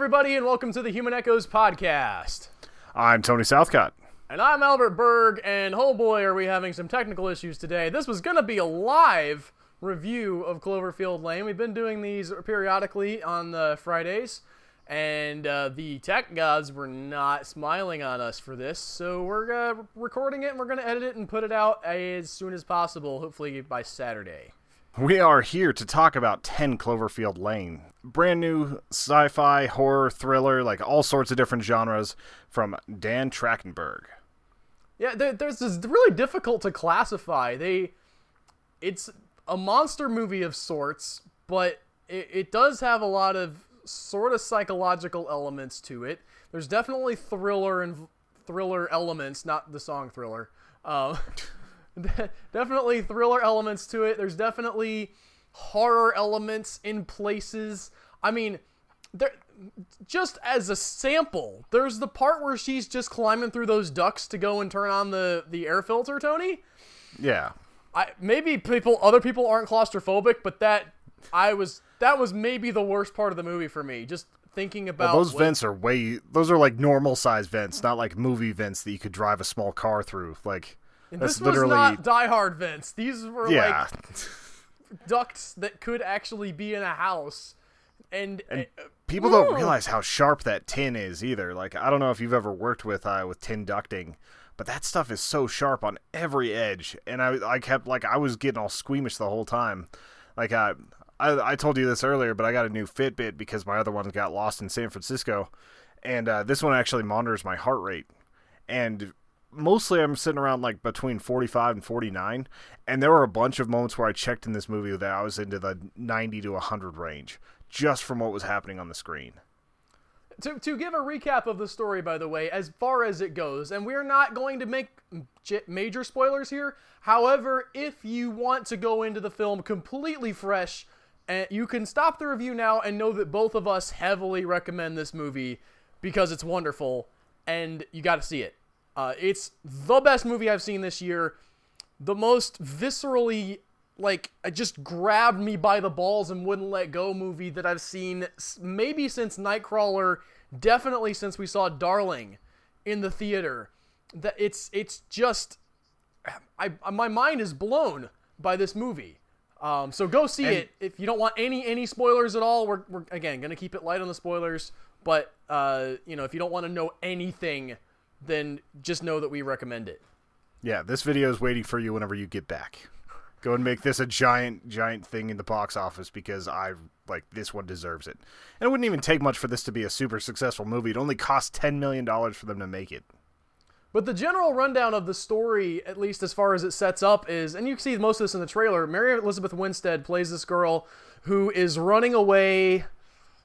everybody, and welcome to the Human Echoes podcast. I'm Tony Southcott. And I'm Albert Berg, and oh boy, are we having some technical issues today. This was going to be a live review of Cloverfield Lane. We've been doing these periodically on the Fridays, and the tech gods were not smiling on us for this, so we're recording it, and we're going to edit it and put it out as soon as possible, hopefully by Saturday. We are here to talk about 10 Cloverfield Lane. Brand new sci-fi, horror, thriller, like all sorts of different genres from Dan Trachtenberg. Yeah, there's this really difficult to classify. It's a monster movie of sorts, but it does have a lot of sort of psychological elements to it. There's definitely thriller elements, not the song Thriller. Definitely thriller elements to it. There's definitely horror elements in places. I mean, just as a sample, there's the part where she's just climbing through those ducts to go and turn on the air filter, Tony. Yeah. Maybe other people aren't claustrophobic, but that was maybe the worst part of the movie for me. Just thinking about those vents are those are like normal size vents, not like movie vents that you could drive a small car through. Like, that's this was literally not Die Hard vents. These were like ducts that could actually be in a house. And people don't realize how sharp that tin is either. Like, I don't know if you've ever worked with tin ducting, but that stuff is so sharp on every edge. And I kept, like, I was getting all squeamish the whole time. Like, I told you this earlier, but I got a new Fitbit because my other one got lost in San Francisco. And this one actually monitors my heart rate. And mostly I'm sitting around like between 45 and 49. And there were a bunch of moments where I checked in this movie that I was into the 90 to 100 range, just from what was happening on the screen. To give a recap of the story, by the way, as far as it goes, and we're not going to make major spoilers here. However, if you want to go into the film completely fresh, you can stop the review now and know that both of us heavily recommend this movie because it's wonderful and you got to see it. It's the best movie I've seen this year. The most viscerally, like, it just grabbed me by the balls and wouldn't let go movie that I've seen maybe since Nightcrawler, definitely since we saw Darling in the theater. That it's just, my mind is blown by this movie. So go see it. If you don't want any spoilers at all, we're again going to keep it light on the spoilers. But, if you don't want to know anything, then just know that we recommend it. Yeah, this video is waiting for you whenever you get back. Go and make this a giant thing in the box office because this one deserves it. And it wouldn't even take much for this to be a super successful movie. It only cost $10 million for them to make it. But the general rundown of the story, at least as far as it sets up, is, and you can see most of this in the trailer, Mary Elizabeth Winstead plays this girl who is running away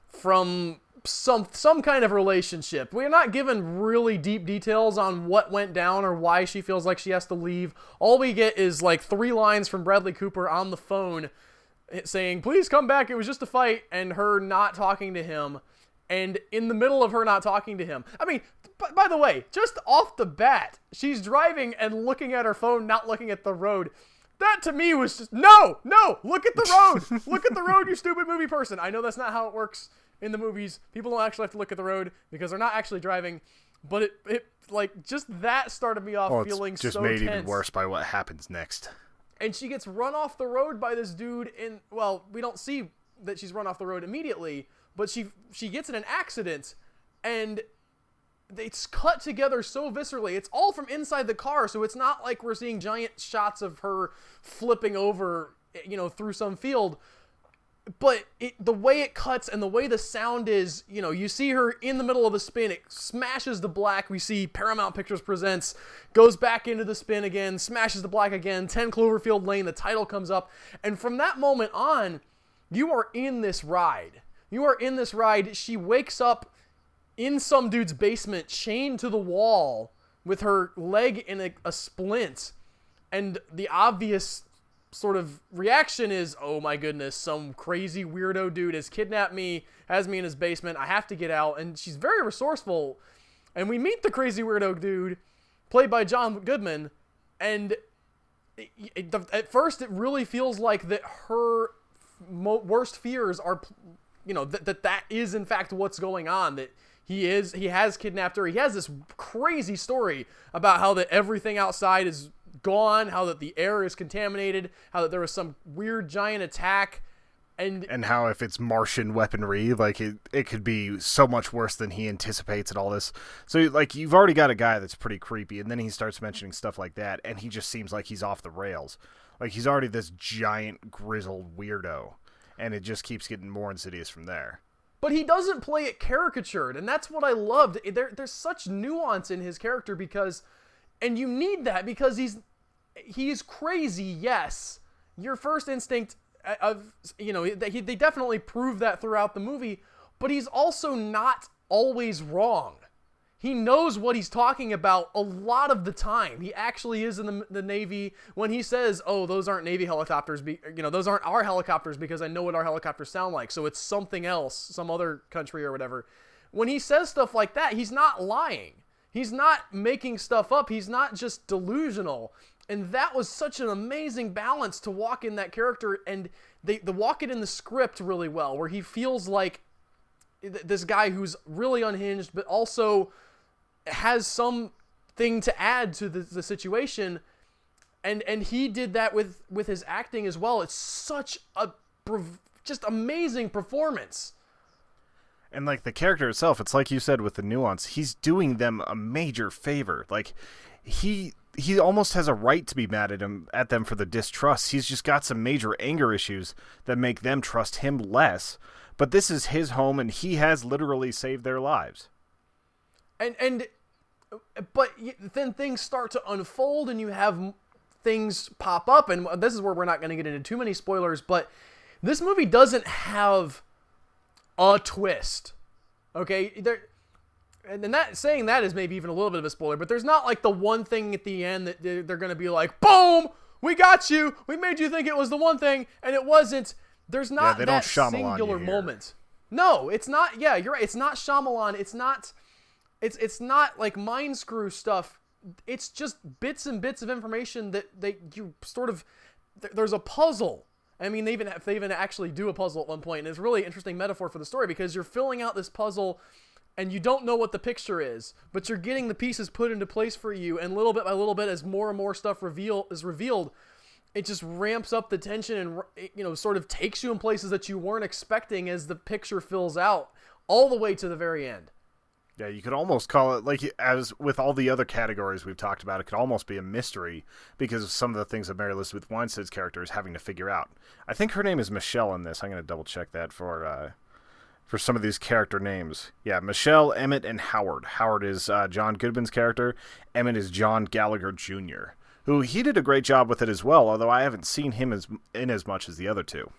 from some kind of relationship. We're not given really deep details on what went down or why she feels like she has to leave. All we get is like 3 lines from Bradley Cooper on the phone saying, "Please come back, it was just a fight," and her not talking to him. And in the middle of her not talking to him, I mean, by the way, just off the bat, she's driving and looking at her phone, not looking at the road. That to me was just, no, look at the road. Look at the road, you stupid movie person. I know that's not how it works in the movies. People don't actually have to look at the road because they're not actually driving. But it like, just that started me off feeling so tense. Just made even worse by what happens next. And she gets run off the road by this dude we don't see that she's run off the road immediately, but she gets in an accident, and it's cut together so viscerally. It's all from inside the car, so it's not like we're seeing giant shots of her flipping over, through some field. But the way it cuts and the way the sound is, you see her in the middle of a spin, it smashes the black. We see Paramount Pictures Presents, goes back into the spin again, smashes the black again, 10 Cloverfield Lane, the title comes up. And from that moment on, you are in this ride. She wakes up in some dude's basement, chained to the wall, with her leg in a splint. And the obvious sort of reaction is, oh my goodness, some crazy weirdo dude has kidnapped me, has me in his basement, I have to get out. And she's very resourceful, and we meet the crazy weirdo dude played by John Goodman, and at first it really feels like that her worst fears are that is in fact what's going on, that he has kidnapped her. He has this crazy story about how that everything outside is gone, how that the air is contaminated, how that there was some weird giant attack, and how if it's Martian weaponry, like it could be so much worse than he anticipates and all this. So like you've already got a guy that's pretty creepy, and then he starts mentioning stuff like that, and he just seems like he's off the rails. Like he's already this giant grizzled weirdo, and it just keeps getting more insidious from there. But he doesn't play it caricatured, and that's what I loved. There's such nuance in his character and you need that because he's crazy. Yes, your first instinct they definitely prove that throughout the movie, but he's also not always wrong. He knows what he's talking about a lot of the time. He actually is in the Navy. When he says, oh, those aren't Navy helicopters, those aren't our helicopters because I know what our helicopters sound like, so it's something else, some other country or whatever. When he says stuff like that, he's not lying. He's not making stuff up. He's not just delusional. And that was such an amazing balance to walk in that character, and they walk it in the script really well, where he feels like this guy who's really unhinged, but also has something to add to the situation, and he did that with his acting as well. It's such a just amazing performance. And like the character itself, it's like you said with the nuance, he's doing them a major favor. Like he almost has a right to be mad at them for the distrust. He's just got some major anger issues that make them trust him less. But this is his home, and he has literally saved their lives. But then things start to unfold, and you have things pop up, and this is where we're not going to get into too many spoilers, but this movie doesn't have a twist. Okay? And saying that is maybe even a little bit of a spoiler, but there's not like the one thing at the end that they're going to be like, boom, we got you. We made you think it was the one thing, and it wasn't. There's not that singular moment. No, it's not. Yeah, you're right. It's not Shyamalan. It's not like mind screw stuff. It's just bits and bits of information that you sort of, there's a puzzle. I mean, they even actually do a puzzle at one point, and it's a really interesting metaphor for the story because you're filling out this puzzle and you don't know what the picture is, but you're getting the pieces put into place for you, and little bit by little bit, as more and more stuff is revealed, it just ramps up the tension and, sort of takes you in places that you weren't expecting as the picture fills out all the way to the very end. Yeah, you could almost call it, like, as with all the other categories we've talked about, it could almost be a mystery because of some of the things that Mary Elizabeth Winstead's character is having to figure out. I think her name is Michelle in this. I'm going to double check that for some of these character names. Yeah, Michelle, Emmett, and Howard. Howard is John Goodman's character. Emmett is John Gallagher Jr., who he did a great job with it as well, although I haven't seen him in as much as the other two.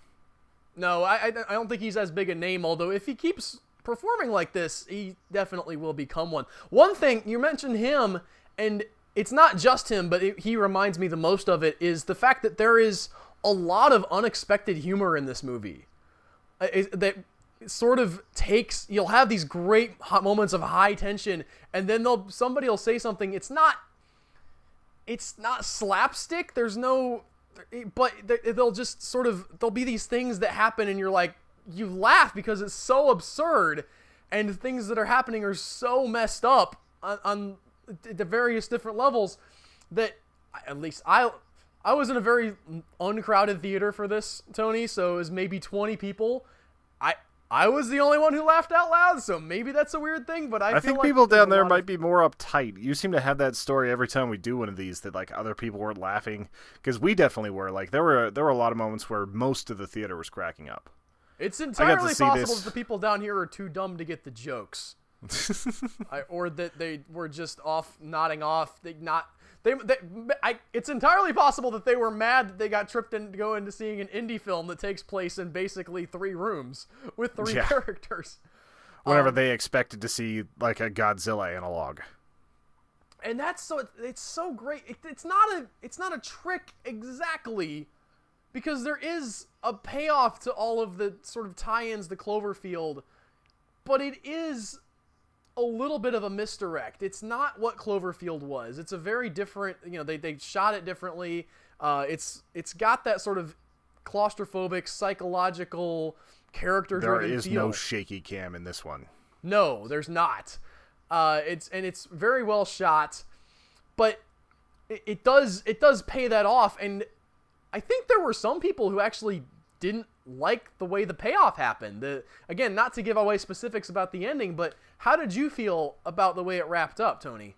No, I don't think he's as big a name, although if he keeps performing like this, he definitely will become one. One thing, you mentioned him, and it's not just him, but he reminds me the most of it, is the fact that there is a lot of unexpected humor in this movie. That sort of takes, you'll have these great moments of high tension, and then somebody will say something, it's not slapstick, there's no, but they'll just sort of, there'll be these things that happen and you're like, you laugh because it's so absurd, and things that are happening are so messed up on the various different levels that, at least I was in a very uncrowded theater for this, Tony, so it was maybe 20 people. I was the only one who laughed out loud, so maybe that's a weird thing, but I feel think like people down there might be more uptight. You seem to have that story every time we do one of these, that like other people weren't laughing, because we definitely were. Like there were a lot of moments where most of the theater was cracking up. It's entirely possible that the people down here are too dumb to get the jokes, or that they were just nodding off. It's entirely possible that they were mad that they got tripped into going to seeing an indie film that takes place in basically 3 rooms with 3 characters. Whenever they expected to see like a Godzilla analog. And it's so great. It's not a trick exactly, because there is a payoff to all of the sort of tie-ins to Cloverfield, but it is a little bit of a misdirect. It's not what Cloverfield was. It's a very different, they shot it differently. It's got that sort of claustrophobic, psychological character-driven There is feel. no shaky cam in this one. No, there's not. It's very well shot, but it does pay that off. And I think there were some people who actually didn't like the way the payoff happened. Again, not to give away specifics about the ending, but how did you feel about the way it wrapped up, Tony?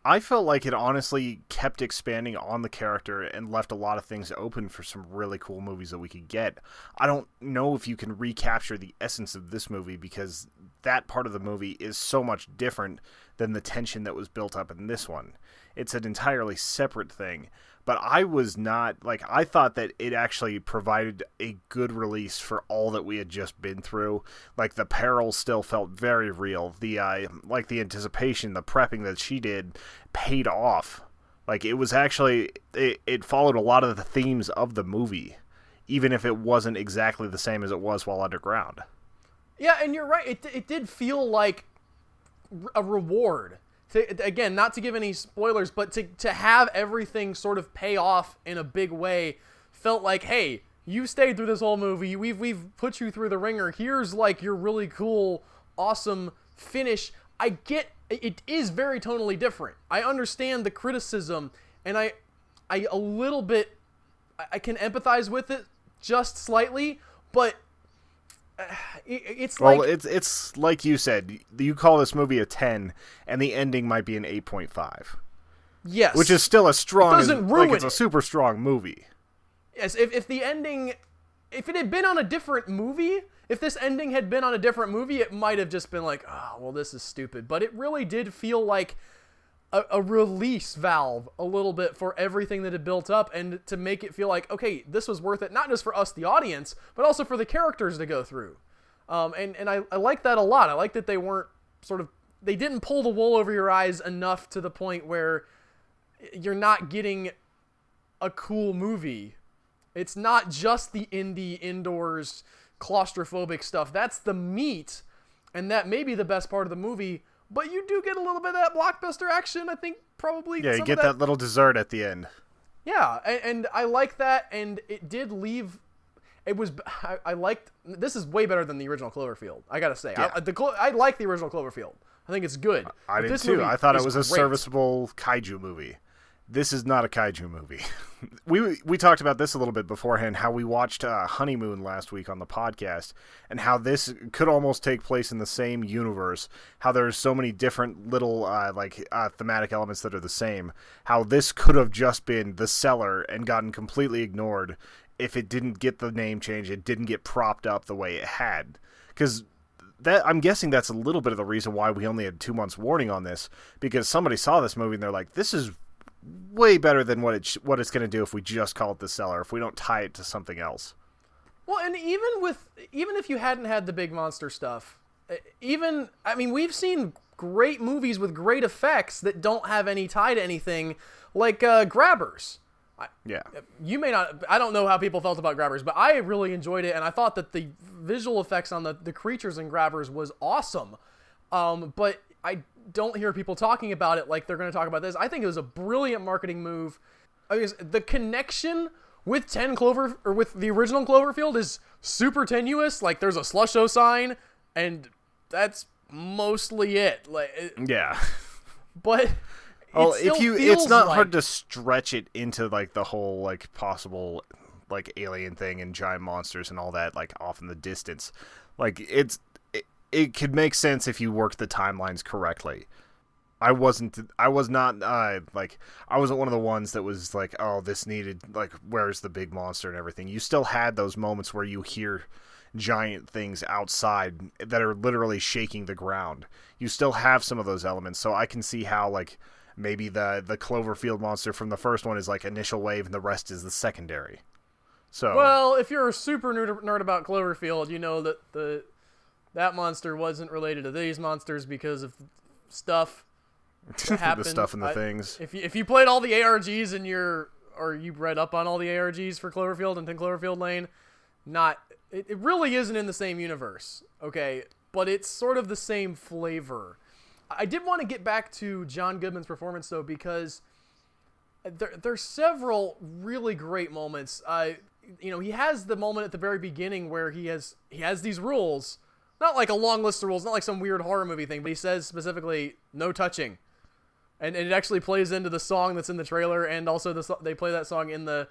I felt like it honestly kept expanding on the character and left a lot of things open for some really cool movies that we could get. I don't know if you can recapture the essence of this movie because that part of the movie is so much different than the tension that was built up in this one. It's an entirely separate thing. But I was not, I thought that it actually provided a good release for all that we had just been through. Like, the peril still felt very real. The anticipation, the prepping that she did paid off. Like, it was actually, it followed a lot of the themes of the movie, even if it wasn't exactly the same as it was while underground. Yeah, and you're right. It did feel like a reward. Again, not to give any spoilers, but to have everything sort of pay off in a big way felt like, hey, you stayed through this whole movie. We've put you through the ringer. Here's like your really cool, awesome finish. I get it is very tonally different. I understand the criticism, and I a little bit I can empathize with it just slightly, but it's like... Well, it's like you said, you call this movie a 10, and the ending might be an 8.5. Yes. Which is still a strong... It doesn't ruin it's a super strong movie. Yes, if the ending... If it had been on a different movie, if this ending had been on a different movie, it might have just been like, oh, well, this is stupid. But it really did feel like a release valve a little bit for everything that had built up, and to make it feel like, okay, this was worth it, not just for us, the audience, but also for the characters to go through. And I like that a lot. I like that they weren't they didn't pull the wool over your eyes enough to the point where you're not getting a cool movie. It's not just the indie, indoors, claustrophobic stuff. That's the meat, and that may be the best part of the movie. But you do get a little bit of that blockbuster action, I think, probably. Yeah, you get that little dessert at the end. Yeah, and I like that, and it did leave... It was... I liked... This is way better than the original Cloverfield, I gotta say. Yeah. I like the original Cloverfield. I think it's good. I did too. I thought it was a serviceable kaiju movie. This is not a kaiju movie. We talked about this a little bit beforehand, how we watched Honeymoon last week on the podcast, and how this could almost take place in the same universe, how there's so many different little thematic elements that are the same, how this could have just been The Cellar and gotten completely ignored if it didn't get the name change, it didn't get propped up the way it had. Because I'm guessing that's a little bit of the reason why we only had 2 months warning on this, because somebody saw this movie and they're like, this is way better than what it's going to do if we just call it The Cellar, if we don't tie it to something else. Well, and even if you hadn't had the big monster stuff, we've seen great movies with great effects that don't have any tie to anything, like Grabbers. Yeah. You may not... I don't know how people felt about Grabbers, but I really enjoyed it, and I thought that the visual effects on the creatures in Grabbers was awesome. But I don't hear people talking about it like they're going to talk about this. I think it was a brilliant marketing move. I guess the connection with with the original Cloverfield is super tenuous. Like, there's a Slusho sign, and that's mostly it. Yeah. But it's not hard to stretch it into the whole possible alien thing and giant monsters and all that off in the distance. It could make sense if you worked the timelines correctly. I wasn't one of the ones that was oh, this needed, where's the big monster and everything. You still had those moments where you hear giant things outside that are literally shaking the ground. You still have some of those elements, so I can see how maybe the Cloverfield monster from the first one is initial wave and the rest is the secondary. So, well, if you're a super nerd about Cloverfield, you know that that monster wasn't related to these monsters because of stuff that happened. The stuff and the things. If you played all the ARGs or you read up on all the ARGs for Cloverfield and 10 Cloverfield Lane, it really isn't in the same universe, okay? But it's sort of the same flavor. I did want to get back to John Goodman's performance, though, because there's several really great moments. he has the moment at the very beginning where he has these rules, not like a long list of rules, not like some weird horror movie thing, but he says specifically no touching, and it actually plays into the song that's in the trailer, and also they play that song in the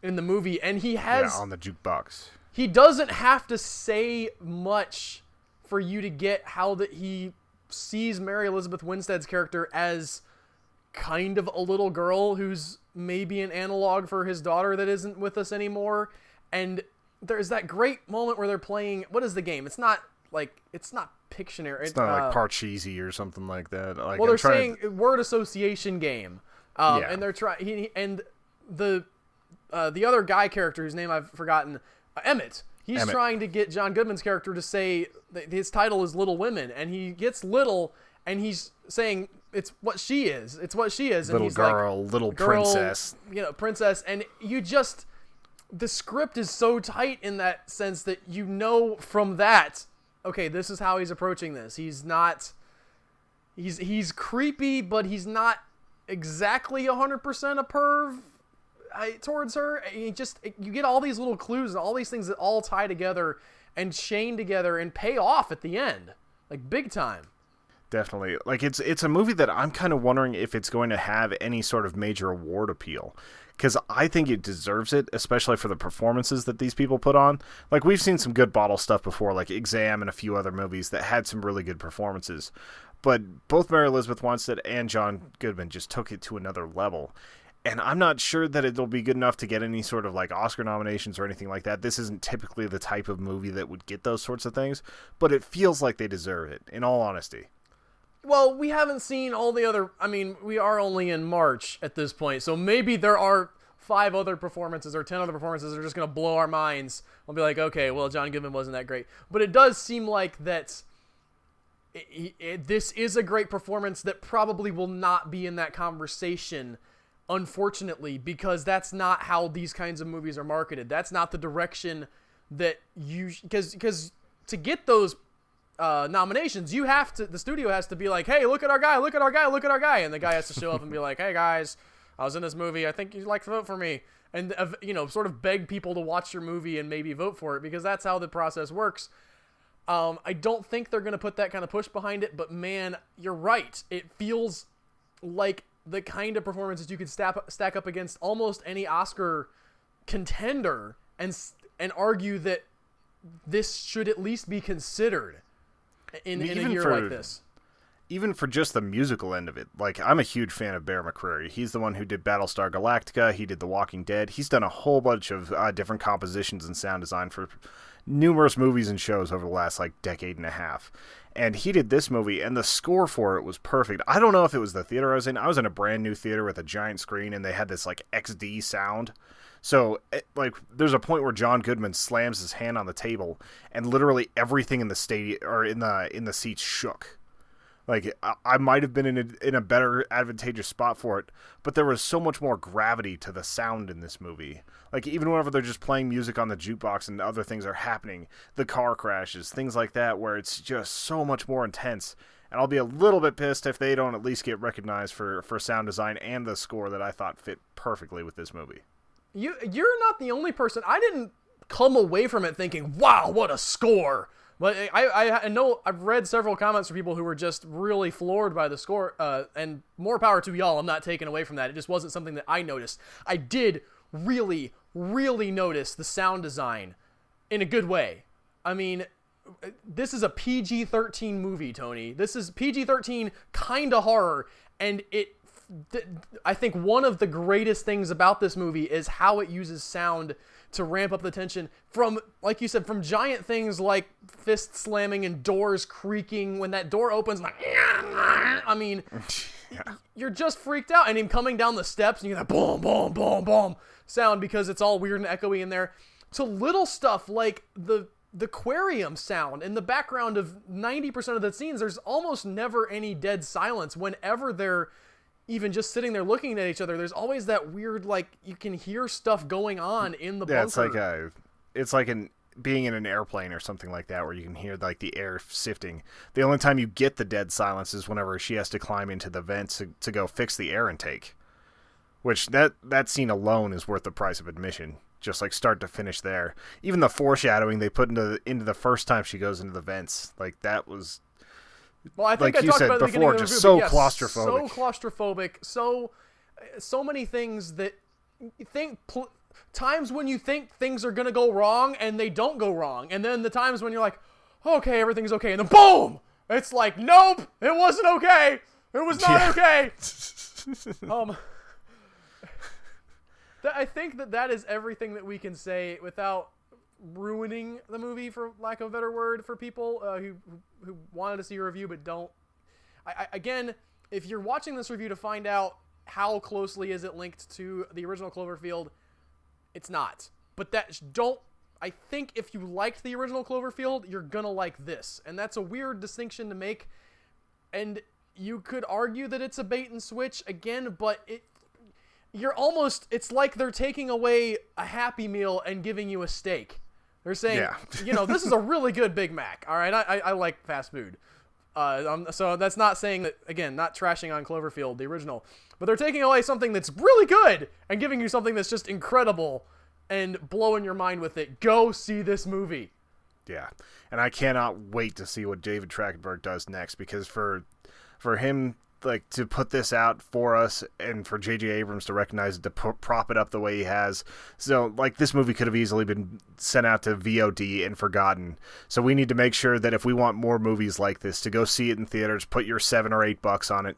movie, and he has on the jukebox. He doesn't have to say much for you to get how that he sees Mary Elizabeth Winstead's character as kind of a little girl who's maybe an analog for his daughter that isn't with us anymore. And there's that great moment where they're playing, what is the game? It's not Pictionary. It's not like Parcheesi or something like that. Like, well, they're saying word association game. Yeah. And they're trying, and the other guy character whose name I've forgotten, Emmett. He's trying to get John Goodman's character to say that his title is Little Women, and he gets little, and he's saying it's what she is. It's what she is. And little he's girl, like, little princess. Princess. And the script is so tight in that sense that from that, okay, this is how he's approaching this. He's creepy, but he's not exactly 100% a perv towards her. You get all these little clues and all these things that all tie together and chain together and pay off at the end, like big time. Definitely. Like it's a movie that I'm kind of wondering if it's going to have any sort of major award appeal, because I think it deserves it, especially for the performances that these people put on. Like, we've seen some good bottle stuff before, like Exam and a few other movies that had some really good performances, but both Mary Elizabeth Winstead and John Goodman just took it to another level. And I'm not sure that it'll be good enough to get any sort of like Oscar nominations or anything like that. This isn't typically the type of movie that would get those sorts of things, but it feels like they deserve it, in all honesty. Well, we haven't seen all the other... I mean, we are only in March at this point, so maybe there are 5 other performances or 10 other performances that are just going to blow our minds. We'll be like, okay, well, John Goodman wasn't that great. But it does seem like that this is a great performance that probably will not be in that conversation, unfortunately, because that's not how these kinds of movies are marketed. That's not the direction that you... Because to get those nominations, the studio has to be like, hey, look at our guy, look at our guy, look at our guy, and the guy has to show up and be like, hey guys, I was in this movie, I think you'd like to vote for me, and sort of beg people to watch your movie and maybe vote for it, because that's how the process works. I don't think they're going to put that kind of push behind it, but man, you're right, it feels like the kind of performances you could stack up against almost any Oscar contender and argue that this should at least be considered in a year like this. Even for just the musical end of it, like, I'm a huge fan of Bear McCreary. He's the one who did Battlestar Galactica. He did The Walking Dead. He's done a whole bunch of different compositions and sound design for numerous movies and shows over the last decade and a half. And he did this movie, and the score for it was perfect. I don't know if it was the theater I was in. I was in a brand new theater with a giant screen, and they had this XD sound. So, there's a point where John Goodman slams his hand on the table, and literally everything in the stadium or in the seats shook. I might have been in a better advantageous spot for it, but there was so much more gravity to the sound in this movie. Even whenever they're just playing music on the jukebox and other things are happening, the car crashes, things like that, where it's just so much more intense. And I'll be a little bit pissed if they don't at least get recognized for sound design and the score that I thought fit perfectly with this movie. You're not the only person. I didn't come away from it thinking, wow, what a score. But I know I've read several comments from people who were just really floored by the score, and more power to y'all. I'm not taking away from that. It just wasn't something that I noticed. I did really, really notice the sound design in a good way. I mean, this is a PG-13 movie, Tony. This is PG-13 kind of horror, and I think one of the greatest things about this movie is how it uses sound to ramp up the tension from, like you said, from giant things like fist slamming and doors creaking. When that door opens, I mean, you're just freaked out. And him coming down the steps, and you get that boom, boom, boom, boom sound because it's all weird and echoey in there. To little stuff like the aquarium sound in the background of 90% of the scenes. There's almost never any dead silence whenever they're even just sitting there looking at each other. There's always that weird, you can hear stuff going on in the bunker. It's like being in an airplane or something like that, where you can hear the air sifting. The only time you get the dead silence is whenever she has to climb into the vents to go fix the air intake, which that scene alone is worth the price of admission. just like start to finish there. Even the foreshadowing they put into the first time she goes into the vents, like that was. Well, I think like I you talked said about it at the before, beginning of the just review, so but yes, claustrophobic. So claustrophobic. So many things that you think. Times when you think things are gonna go wrong and they don't go wrong, and then the times when you're like, okay, everything's okay, and then boom, it's like, nope, it wasn't okay. It was not okay. I think that is everything that we can say without ruining the movie, for lack of a better word, for people who wanted to see a review but don't. Again, if you're watching this review to find out how closely is it linked to the original Cloverfield, it's not. But I think if you liked the original Cloverfield, you're gonna like this. And that's a weird distinction to make. And you could argue that it's a bait and switch again, but it's like they're taking away a Happy Meal and giving you a steak. They're saying, this is a really good Big Mac. All right, I like fast food. So that's not saying that, again, not trashing on Cloverfield, the original. But they're taking away something that's really good and giving you something that's just incredible and blowing your mind with it. Go see this movie. Yeah, and I cannot wait to see what David Trachtenberg does next, because for him, like, to put this out for us and for J.J. Abrams to recognize it, to prop it up the way he has. So, like, this movie could have easily been sent out to VOD and forgotten. So we need to make sure that if we want more movies like this, to go see it in theaters, put your $7 or $8 on it,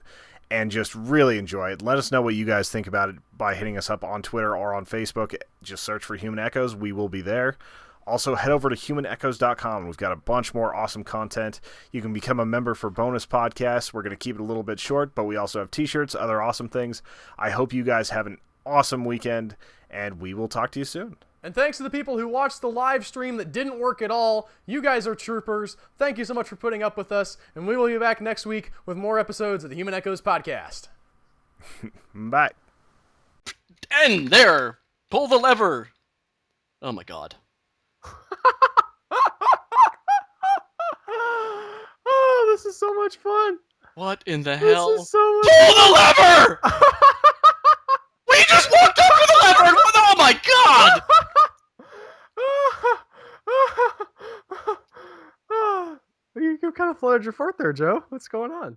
and just really enjoy it. Let us know what you guys think about it by hitting us up on Twitter or on Facebook. Just search for Human Echoes. We will be there. Also, head over to humanechoes.com. We've got a bunch more awesome content. You can become a member for bonus podcasts. We're going to keep it a little bit short, but we also have t-shirts, other awesome things. I hope you guys have an awesome weekend, and we will talk to you soon. And thanks to the people who watched the live stream that didn't work at all. You guys are troopers. Thank you so much for putting up with us, and we will be back next week with more episodes of the Human Echoes podcast. Bye. And there! Pull the lever! Oh my god. Oh, this is so much fun. What in the hell? This is so much Pull the lever! We just walked up to the lever! Oh my god! You kind of fluttered your fart there, Joe. What's going on?